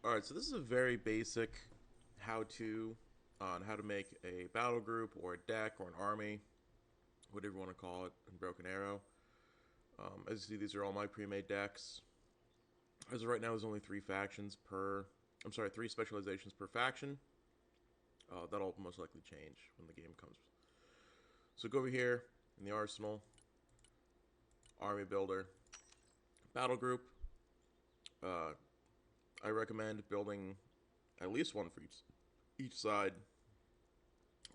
Alright, so this is a very basic how-to on how to make a battle group or a deck or an army, whatever you want to call it, in Broken Arrow. As you see, these are all my pre-made decks. As of right now, there's only three specializations per faction. That'll most likely change when the game comes. So go over here in the arsenal, army builder, battle group. Uh, I recommend building at least one for each side.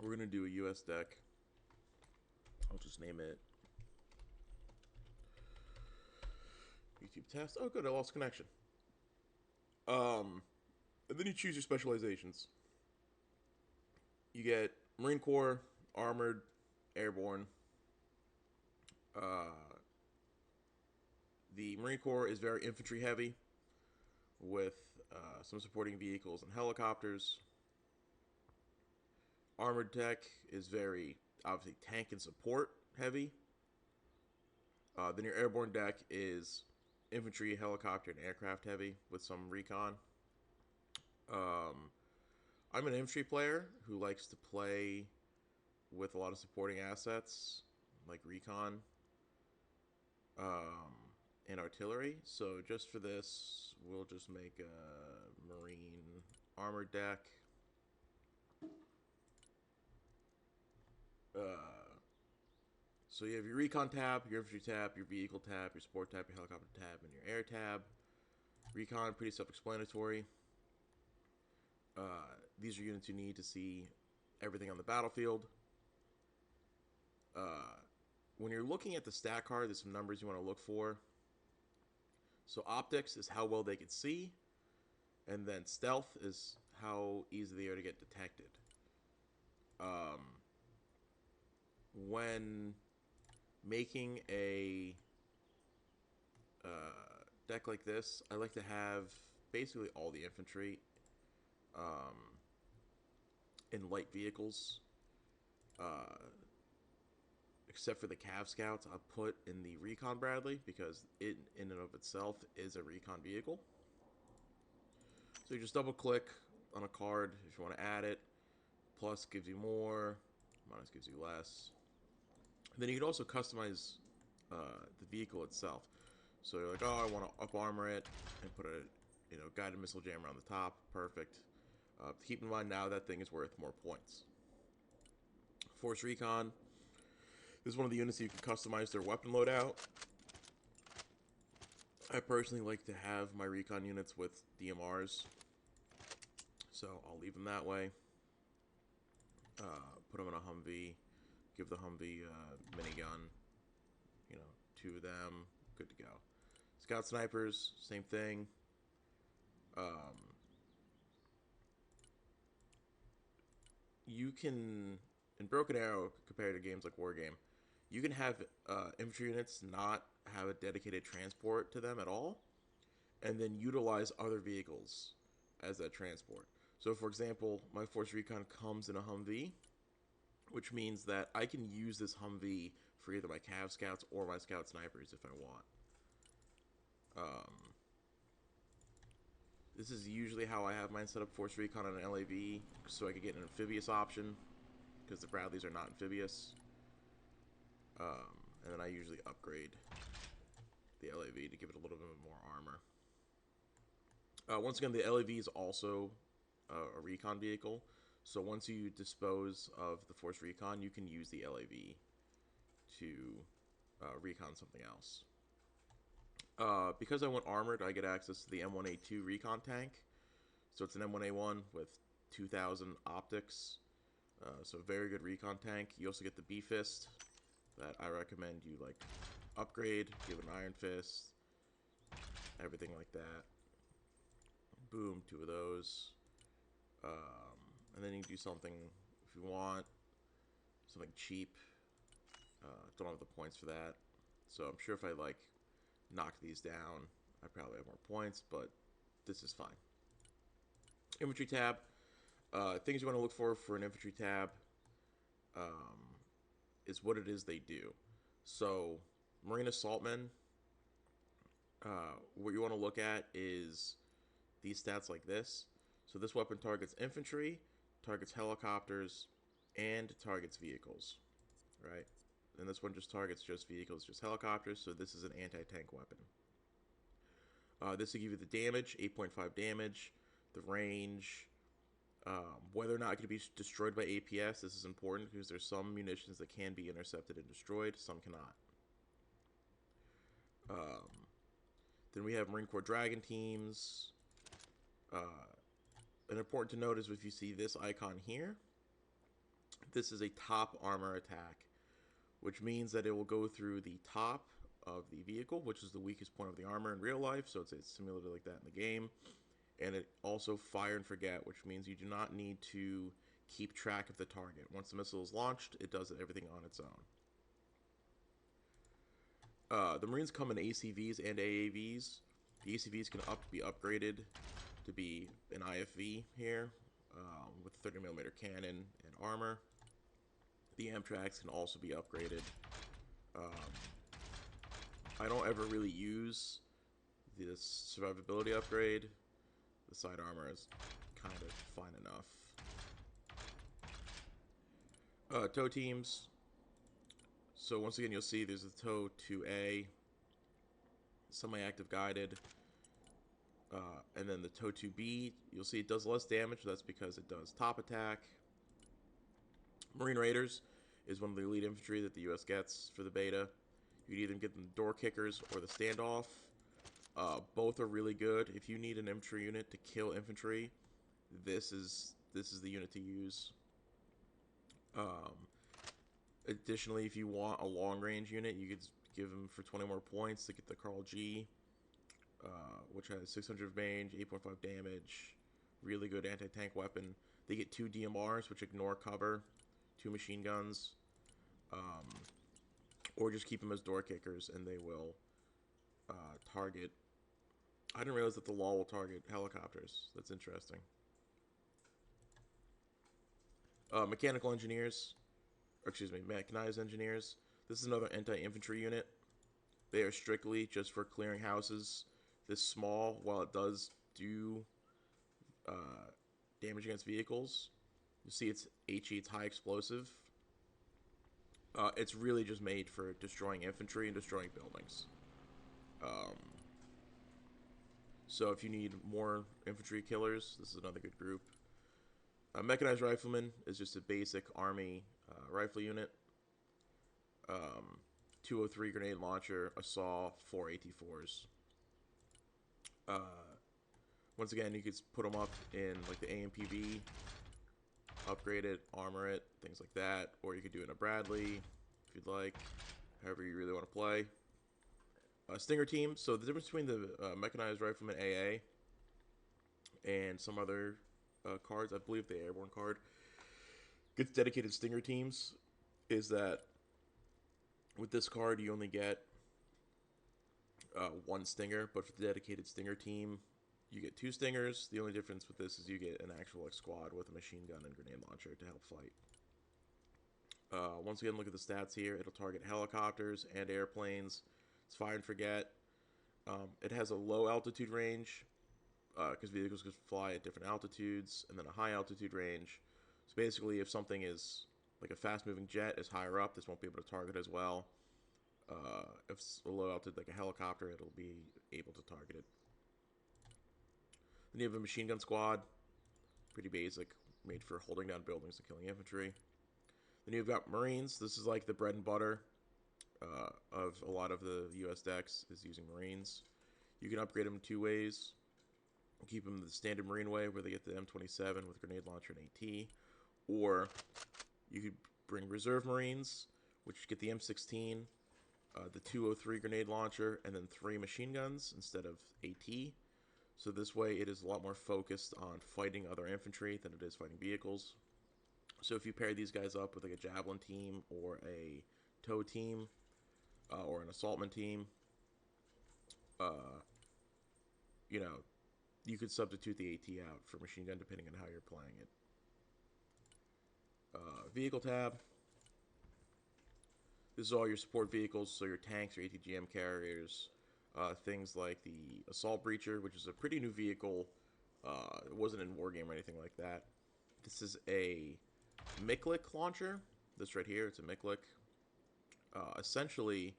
We're gonna do a US deck. I'll just name it YouTube test. Oh, good, I lost connection. Um, and then you choose your specializations. You get Marine Corps, Armored, Airborne. Uh, the Marine Corps is very infantry heavy, with some supporting vehicles and helicopters. Armored tech is very obviously tank and support heavy. Then your airborne deck is infantry, helicopter, and aircraft heavy with some recon. Um, I'm an infantry player who likes to play with a lot of supporting assets like recon and artillery. So just for this, we'll just make a marine armored deck. So you have your recon tab, your infantry tab, your vehicle tab, your support tab, your helicopter tab, and your air tab. Recon, pretty self-explanatory. These are units you need to see everything on the battlefield. When you're looking at the stat card, there's some numbers you want to look for. So optics is how well they can see, and then stealth is how easy they are to get detected. When making a deck like this, I like to have basically all the infantry in light vehicles, except for the Cav Scouts. I'll put in the Recon Bradley because it, in and of itself, is a recon vehicle. So you just double click on a card if you want to add it. Plus gives you more, minus gives you less. And then you can also customize the vehicle itself. So you're like, oh, I want to up armor it and put a guided missile jammer on the top. Perfect. Keep in mind now that thing is worth more points. Force Recon. This is one of the units that you can customize their weapon loadout. I personally like to have my recon units with DMRs, so I'll leave them that way. Put them in a Humvee, give the Humvee minigun, two of them, good to go. Scout snipers, same thing. You can, in Broken Arrow, compared to games like Wargame, you can have infantry units not have a dedicated transport to them at all, and then utilize other vehicles as that transport. So, for example, my Force Recon comes in a Humvee, which means that I can use this Humvee for either my Cav Scouts or my Scout Snipers if I want. This is usually how I have mine set up: Force Recon on an LAV, so I could get an amphibious option, because the Bradleys are not amphibious. And then I usually upgrade the LAV to give it a little bit more armor. Once again, the LAV is also a recon vehicle, so once you dispose of the Force Recon, you can use the LAV to recon something else. Because I went armored, I get access to the M1A2 recon tank. So it's an M1A1 with 2,000 optics. So a very good recon tank. You also get the B-Fist that I recommend you upgrade, give an Iron Fist, everything like that. Boom, two of those. And then you can do something, if you want, something cheap. Don't have the points for that. So I'm sure if I knock these down, I probably have more points, but this is fine. Infantry tab. Things you want to look for an infantry tab is what it is they do. So, Marine Assaultmen, what you want to look at is these stats like this. So this weapon targets infantry, targets helicopters, and targets vehicles, right? And this one just targets just vehicles, just helicopters, so this is an anti-tank weapon. This will give you the damage, 8.5 damage, the range, whether or not it can be destroyed by APS. This is important because there's some munitions that can be intercepted and destroyed, some cannot. Then we have Marine Corps Dragon teams. And important to note is if you see this icon here, this is a top armor attack, which means that it will go through the top of the vehicle, which is the weakest point of the armor in real life, so it's similar to like that in the game. And it also fire and forget, which means you do not need to keep track of the target. Once the missile is launched, it does everything on its own. The Marines come in ACVs and AAVs. The ACVs can be upgraded to be an IFV here with 30mm cannon and armor. The Amtracs can also be upgraded. I don't ever really use this survivability upgrade. The side armor is kind of fine enough. TOW teams. So once again, you'll see there's a TOW 2A, semi-active guided, and then the TOW 2B. You'll see it does less damage. That's because it does top attack. Marine Raiders is one of the elite infantry that the U.S. gets for the beta. You can either get the door kickers or the standoff. Both are really good. If you need an infantry unit to kill infantry, this is the unit to use. Additionally, if you want a long-range unit, you could give them for 20 more points to get the Carl G, which has 600 range, 8.5 damage, really good anti-tank weapon. They get 2 DMRs, which ignore cover, 2 machine guns, or just keep them as door kickers, and they will target. I didn't realize that the law will target helicopters. That's interesting. Mechanical engineers. Mechanized engineers. This is another anti-infantry unit. They are strictly just for clearing houses. This small, while it does do damage against vehicles, you see it's HE, it's high explosive. It's really just made for destroying infantry and destroying buildings. So if you need more infantry killers, this is another good group. Mechanized Rifleman is just a basic army rifle unit. 203 grenade launcher, a saw, 4 AT4s. Once again, you could put them up in like the AMPV, upgrade it, armor it, things like that. Or you could do it in a Bradley, if you'd like, however you really want to play. Stinger team, so the difference between the Mechanized Rifleman AA and some other cards, I believe the Airborne card gets dedicated Stinger teams, is that with this card you only get 1 Stinger, but for the dedicated Stinger team you get 2 Stingers. The only difference with this is you get an actual like squad with a machine gun and grenade launcher to help fight. Once again, look at the stats here. It'll target helicopters and airplanes. It's fire and forget. It has a low altitude range because vehicles can fly at different altitudes, and then a high altitude range. So basically, if something is like a fast moving jet is higher up, this won't be able to target as well. If it's a low altitude like a helicopter, it'll be able to target it. Then you have a machine gun squad, pretty basic, made for holding down buildings and killing infantry. Then you've got Marines. This is like the bread and butter of a lot of the U.S. decks is using Marines. You can upgrade them 2 ways. Keep them the standard Marine way, where they get the M27 with grenade launcher and AT, or you could bring Reserve Marines, which get the M16, the 203 grenade launcher, and then 3 machine guns instead of AT. So this way it is a lot more focused on fighting other infantry than it is fighting vehicles. So if you pair these guys up with like a Javelin team or a TOW team or an Assaultman team, you know, you could substitute the AT out for machine gun depending on how you're playing it. Vehicle tab. This is all your support vehicles, so your tanks, your ATGM carriers, things like the Assault Breacher, which is a pretty new vehicle It wasn't in War Game or anything like that. This is a Miklik launcher. This right here, it's a Miklik. Essentially,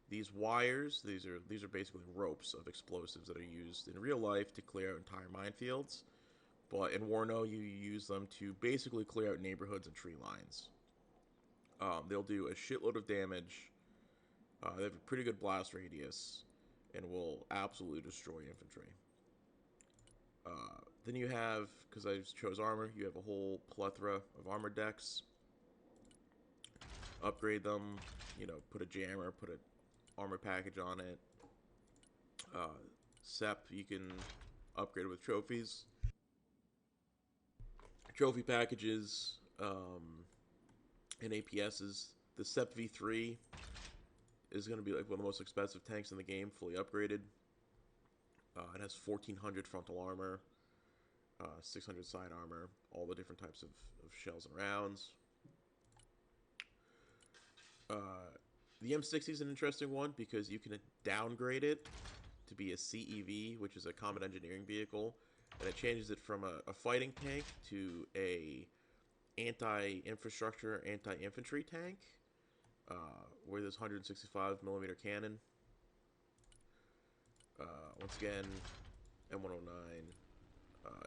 these wires, these are basically ropes of explosives that are used in real life to clear out entire minefields. But in Warno, you use them to basically clear out neighborhoods and tree lines. They'll do a shitload of damage. They have a pretty good blast radius and will absolutely destroy infantry. Then you have, because I chose armor, you have a whole plethora of armor decks. Upgrade them, you know, put a jammer, put an armor package on it. SEP, you can upgrade with trophies. Trophy packages, and APSs. The SEP V3 is going to be like one of the most expensive tanks in the game, fully upgraded. It has 1400 frontal armor, 600 side armor, all the different types of shells and rounds. The M60 is an interesting one because you can downgrade it to be a CEV, which is a combat engineering vehicle, and it changes it from a fighting tank to a anti-infrastructure, anti-infantry tank, where there's 165 millimeter cannon. Once again, M109.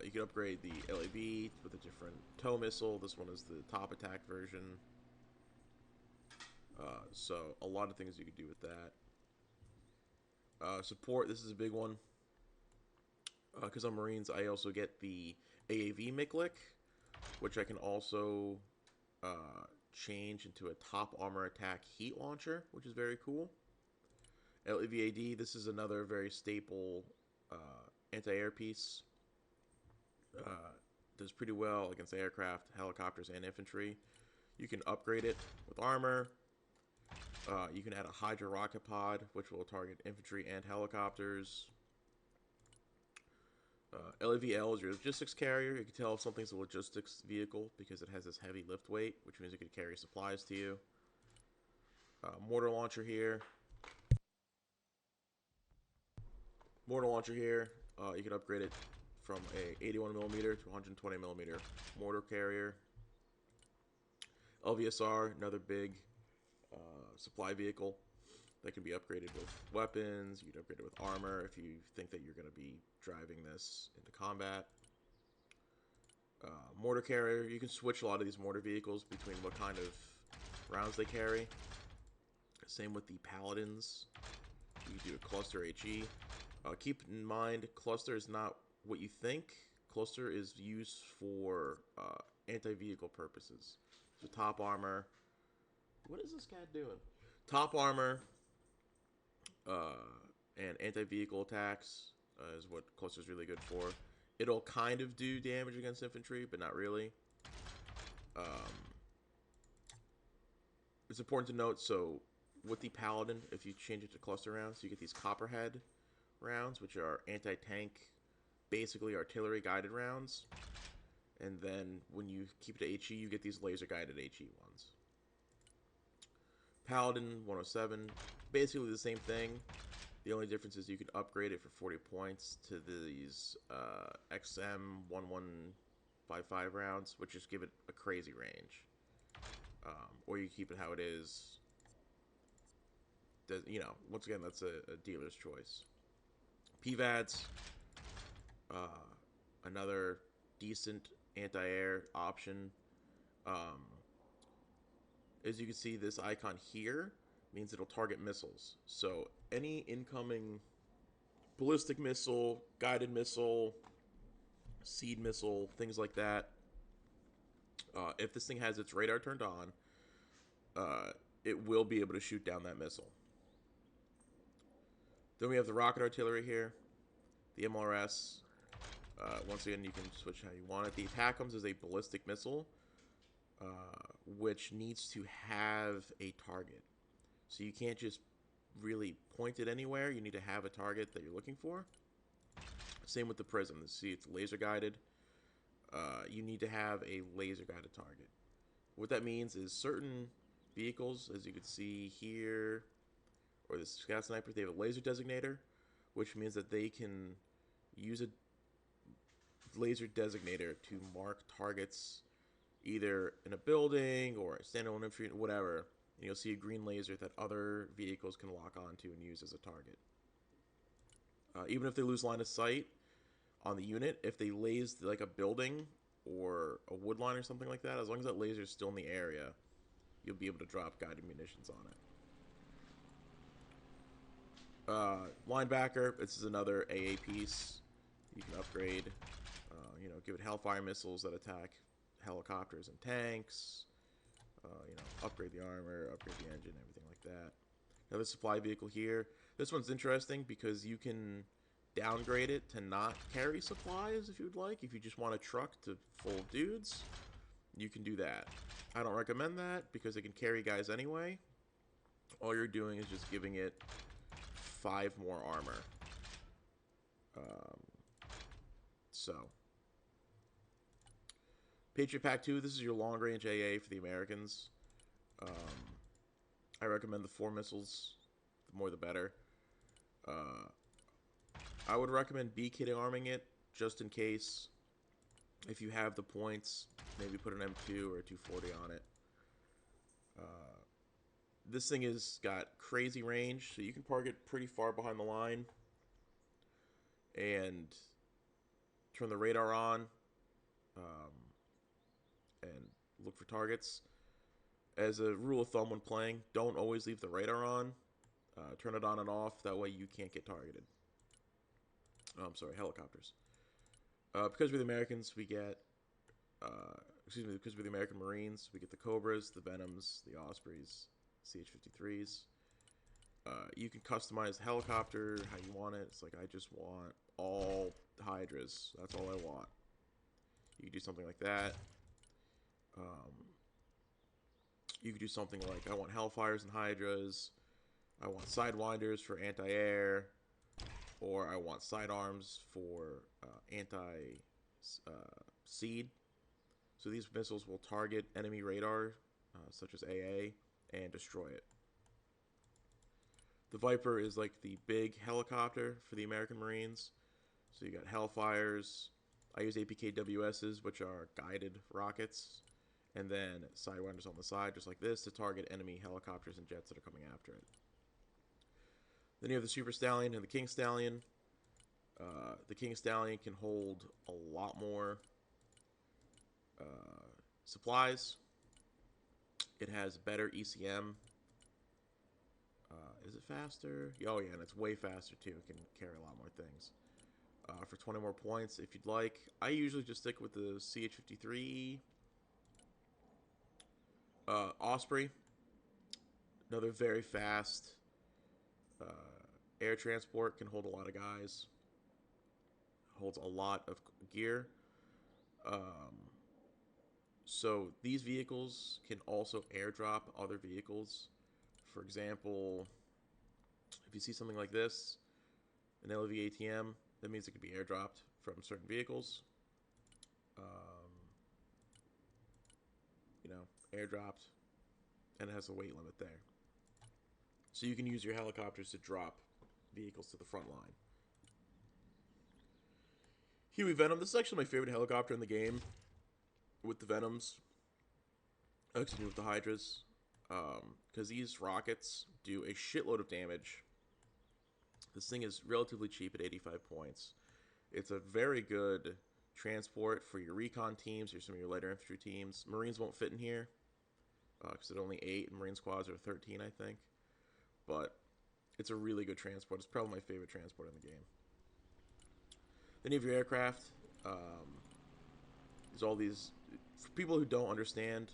You can upgrade the LAV with a different tow missile. This one is the top attack version. So a lot of things you could do with that. Support, this is a big one. Because I'm Marines, I also get the AAV Miklik, which I can also change into a top armor attack heat launcher, which is very cool. LEVAD, this is another very staple anti-air piece. Does pretty well against aircraft, helicopters, and infantry. You can upgrade it with armor. You can add a Hydra rocket pod, which will target infantry and helicopters. LAVL is your logistics carrier. You can tell if something's a logistics vehicle because it has this heavy lift weight, which means it can carry supplies to you. Mortar launcher here. Mortar launcher here. You can upgrade it from a 81mm to 120mm mortar carrier. LVSR, another big supply vehicle that can be upgraded with weapons. You can upgrade it with armor if you think that you're going to be driving this into combat. Mortar carrier, you can switch a lot of these mortar vehicles between what kind of rounds they carry. Same with the paladins. You can do a cluster HE. Keep in mind, cluster is not what you think. Cluster is used for anti-vehicle purposes. So top armor. What is this guy doing? Top armor and anti-vehicle attacks is what cluster is really good for. It'll kind of do damage against infantry, but not really. It's important to note, so with the Paladin, if you change it to cluster rounds, you get these Copperhead rounds, which are anti-tank, basically artillery-guided rounds. And then when you keep it to HE, you get these laser-guided HE ones. Paladin 107, basically the same thing. The only difference is you can upgrade it for 40 points to these XM 1155 rounds, which just give it a crazy range. Or you keep it how it is. You know, once again, that's a dealer's choice. PVADs, another decent anti-air option. As you can see, this icon here means it'll target missiles. So any incoming ballistic missile, guided missile, seed missile, things like that, if this thing has its radar turned on, it will be able to shoot down that missile. Then we have the rocket artillery here, the MLRS. Once again, you can switch how you want it. The ATACMS is a ballistic missile, which needs to have a target. So you can't just really point it anywhere. You need to have a target that you're looking for. Same with the Prism. See, it's laser guided. You need to have a laser guided target. What that means is certain vehicles, as you can see here, or the Scout Sniper, they have a laser designator, which means that they can use a laser designator to mark targets either in a building or a standalone infantry, whatever. And you'll see a green laser that other vehicles can lock onto and use as a target. Even if they lose line of sight on the unit, if they laze like a building or a wood line or something like that, as long as that laser is still in the area, you'll be able to drop guided munitions on it. Linebacker, this is another AA piece. You can upgrade, give it Hellfire missiles that attack helicopters and tanks. Upgrade the armor, upgrade the engine, everything like that. Another supply vehicle here. This one's interesting because you can downgrade it to not carry supplies if you'd like. If you just want a truck to full dudes, you can do that. I don't recommend that because it can carry guys anyway. All you're doing is just giving it 5 more armor. Patriot Pack 2, this is your long-range AA for the Americans. I recommend the 4 missiles. The more the better. I would recommend B-kit arming it, just in case. If you have the points, maybe put an M2 or a 240 on it. This thing has got crazy range, so you can target pretty far behind the line. And turn the radar on. And look for targets. As a rule of thumb when playing, don't always leave the radar on. Turn it on and off. That way you can't get targeted. Helicopters. Because we're the Americans, we get... because we're the American Marines, we get the Cobras, the Venoms, the Ospreys, CH-53s. You can customize the helicopter how you want it. It's like, I just want all Hydras. That's all I want. You can do something like that. You could do something like, I want Hellfires and Hydras. I want Sidewinders for anti-air. Or I want sidearms for anti-seed. So these missiles will target enemy radar, such as AA, and destroy it. The Viper is like the big helicopter for the American Marines. So you got Hellfires. I use APKWSs, which are guided rockets. And then Sidewinders on the side, just like this, to target enemy helicopters and jets that are coming after it. Then you have the Super Stallion and the King Stallion. The King Stallion can hold a lot more supplies. It has better ECM. Is it faster? Oh yeah, and it's way faster too. It can carry a lot more things. For 20 more points, if you'd like. I usually just stick with the CH-53. Osprey. Another very fast air transport, can hold a lot of guys. Holds a lot of gear. So these vehicles can also airdrop other vehicles. For example, if you see something like this, an LV ATM, that means it could be airdropped from certain vehicles. Airdropped, and it has a weight limit there. So you can use your helicopters to drop vehicles to the front line. Huey Venom, this is actually my favorite helicopter in the game. With the Venoms. Excuse me, with the Hydras. Because these rockets do a shitload of damage. This thing is relatively cheap at 85 points. It's a very good transport for your recon teams or some of your lighter infantry teams. Marines won't fit in here. Because it's only 8, and Marine squads are 13, I think. But it's a really good transport. It's probably my favorite transport in the game. Then you have your aircraft. There's all these... For people who don't understand,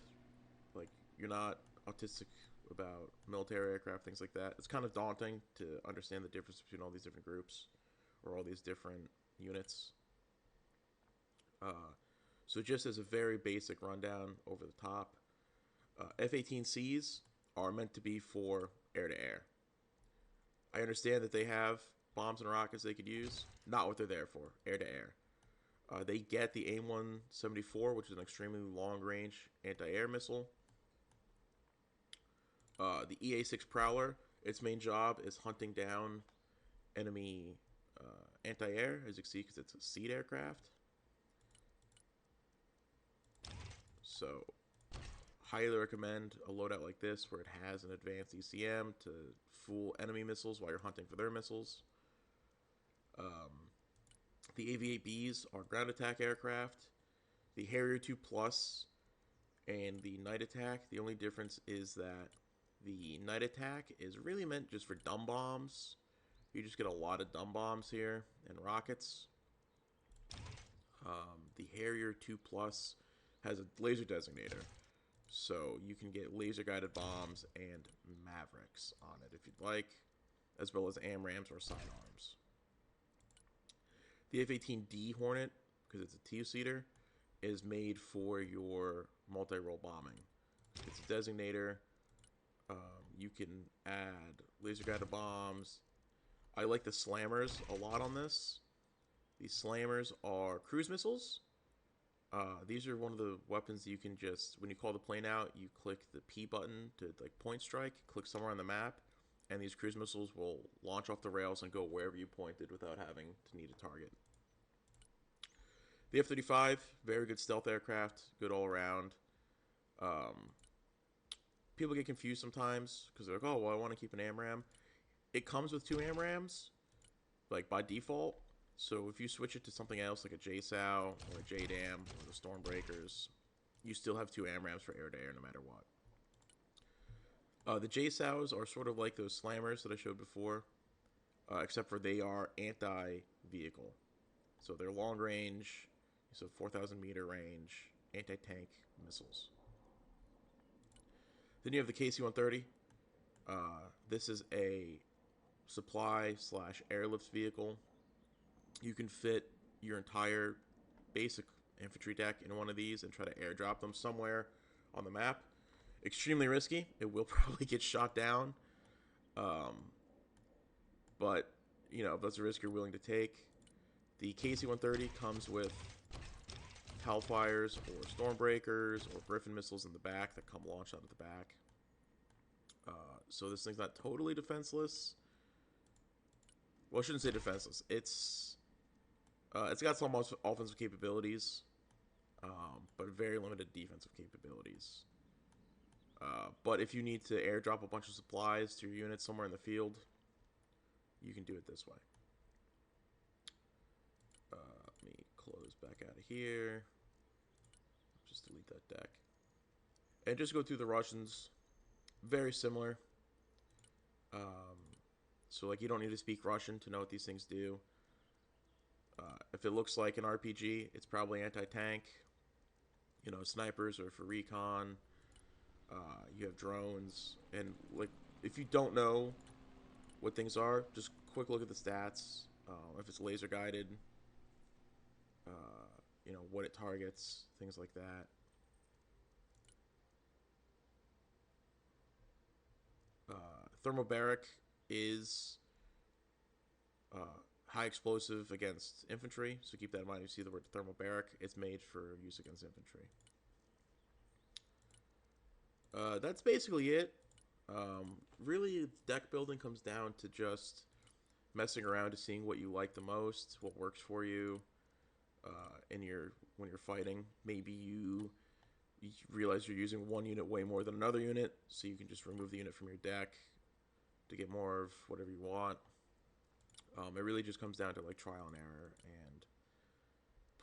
like, you're not autistic about military aircraft, things like that, it's kind of daunting to understand the difference between all these different groups or all these different units. So just as a very basic rundown over the top, F-18Cs are meant to be for air-to-air. I understand that they have bombs and rockets they could use. Not what they're there for, air-to-air. They get the AIM-174, which is an extremely long-range anti-air missile. The EA-6 Prowler, its main job is hunting down enemy anti-air, as you can see, because it's a seed aircraft. So, highly recommend a loadout like this where it has an advanced ECM to fool enemy missiles while you're hunting for their missiles. The AV-8Bs are ground attack aircraft. The Harrier 2 Plus and the Night Attack, the only difference is that the Night Attack is really meant just for dumb bombs. You just get a lot of dumb bombs here and rockets. The Harrier 2 Plus has a laser designator, so you can get laser guided bombs and Mavericks on it if you'd like, as well as AMRAAMs or sidearms. The F-18D Hornet, because it's a two-seater, is made for your multi-role bombing. It's a designator. You can add laser guided bombs. I like the slammers a lot on this. These slammers are cruise missiles. These are one of the weapons that you can just, when you call the plane out, you click the P button to like point strike, click somewhere on the map, and these cruise missiles will launch off the rails and go wherever you pointed without having to need a target. The F-35, very good stealth aircraft, good all around. People get confused sometimes because they're like, oh, well, I want to keep an AMRAAM. It comes with 2 AMRAAMs, like by default. So if you switch it to something else like a JSOW or a JDAM or the Stormbreakers, you still have 2 AMRAAMs for air-to-air no matter what. The JSOWs are sort of like those slammers that I showed before, except for they are anti-vehicle. So they're long range, so 4,000 meter range, anti-tank missiles. Then you have the KC-130. This is a supply/airlift vehicle. You can fit your entire basic infantry deck in one of these and try to airdrop them somewhere on the map. Extremely risky. It will probably get shot down. But, you know, if that's a risk you're willing to take. The KC-130 comes with Hellfires or Stormbreakers or Griffin missiles in the back that come launched out of the back. So this thing's not totally defenseless. Well, I shouldn't say defenseless. It's got some offensive capabilities, but very limited defensive capabilities. But if you need to airdrop a bunch of supplies to your unit somewhere in the field, you can do it this way. Let me close back out of here. Just delete that deck. And just go through the Russians. Very similar. So like you don't need to speak Russian to know what these things do. If it looks like an RPG, it's probably anti-tank. You know, snipers are for recon. You have drones, and like if you don't know what things are, just quick look at the stats. If it's laser guided, you know what it targets, things like that. Thermobaric is high explosive against infantry, so keep that in mind. You see the word thermobaric, it's made for use against infantry. That's basically it. Really, deck building comes down to just messing around to seeing what you like the most, what works for you when you're fighting. Maybe you realize you're using one unit way more than another unit, so you can just remove the unit from your deck to get more of whatever you want. It really just comes down to like trial and error and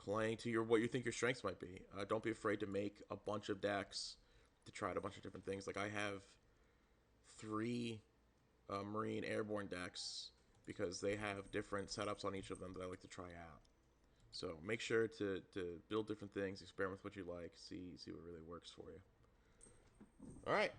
playing to what you think your strengths might be. Don't be afraid to make a bunch of decks to try out a bunch of different things. Like I have 3 Marine airborne decks because they have different setups on each of them that I like to try out. So make sure to build different things, experiment with what you like, see what really works for you. All right.